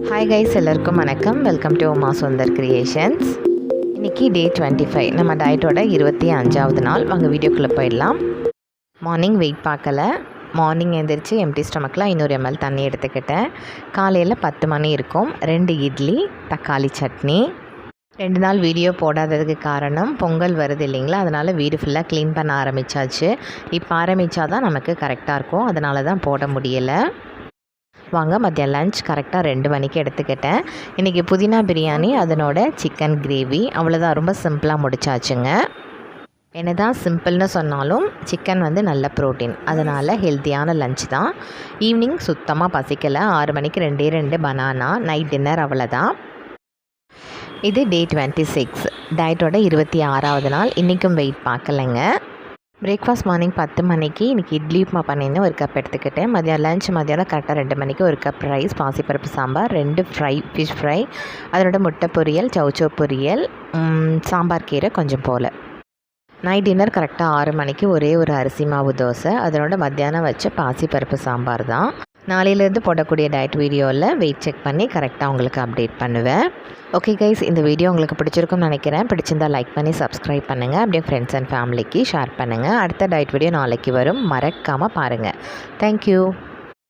Hi guys, எல்லாருக்கும் வணக்கம். Welcome to Uma Sundar creations. இன்றைக்கி டே 25, நம்ம டயட்டோட 25வது நாள். வாங்க வீடியோக்குள்ளே போயிடலாம். மார்னிங் வெயிட் பார்க்கல. மார்னிங் எழுந்திரிச்சு எம்டி ஸ்டமக்கில் 500 ml தண்ணி எடுத்துக்கிட்டேன். காலையில் 10 மணி இருக்கும். 2 இட்லி, தக்காளி சட்னி. 2 நாள் வீடியோ போடாததுக்கு காரணம் பொங்கல் வருது இல்லைங்களா, அதனால் வீடு ஃபுல்லாக க்ளீன் பண்ண ஆரம்பித்தாச்சு. இப்போ ஆரம்பித்தா தான் நமக்கு கரெக்டாக இருக்கும், அதனால தான் போட முடியலை. வாங்க, மதியம் லஞ்ச் கரெக்டாக 2 மணிக்கு எடுத்துக்கிட்டேன். இன்றைக்கி புதினா பிரியாணி, அதனோட சிக்கன் கிரேவி. அவ்வளோதான், ரொம்ப சிம்பிளாக முடிச்சாச்சுங்க. என்ன தான் சிம்பிள்னு சொன்னாலும் சிக்கன் வந்து நல்ல ப்ரோட்டீன், அதனால் ஹெல்த்தியான லஞ்ச் தான். ஈவினிங் சுத்தமாக பசிக்கலை. 6 மணிக்கு 2 பனானா. நைட் டின்னர் அவ்வளோதான். இது டே 26, டயட்டோட 26வது நாள். இன்றைக்கும் வெயிட் பார்க்கலைங்க. பிரேக்ஃபாஸ்ட் மார்னிங் 10 மணிக்கு இன்றைக்கி இட்லி உப்புமா பண்ணியிருந்தேன், 1 கப் எடுத்துக்கிட்டேன். மதியானம் கரெக்டாக 2 மணிக்கு 1 கப் ரைஸ், பாசிப்பருப்பு சாம்பார், 2 ஃபிஷ் ஃப்ரை, அதனோட முட்டை பொரியல், சௌச்சோ பொரியல், சாம்பார் கீரை கொஞ்சம் போல். நைட் டின்னர் கரெக்டாக 6 மணிக்கு ஒரே ஒரு அரிசி மாவு தோசை, அதனோட மத்தியானம் வச்ச பாசிப்பருப்பு சாம்பார் தான். நாளையிலேருந்து போடக்கூடிய டயட் வீடியோவில் வெயிட் செக் பண்ணி கரெக்டாக உங்களுக்கு அப்டேட் பண்ணுவேன். ஓகே கைஸ், இந்த வீடியோ உங்களுக்கு பிடிச்சிருக்கும்னு நினைக்கிறேன். பிடிச்சிருந்தால் லைக் பண்ணி சப்ஸ்கிரைப் பண்ணுங்கள். அப்படியே ஃப்ரெண்ட்ஸ் அண்ட் ஃபேமிலிக்கு ஷேர் பண்ணுங்கள். அடுத்த டயட் வீடியோ நாளைக்கு வரும், மறக்காமல் பாருங்கள். தேங்க்யூ.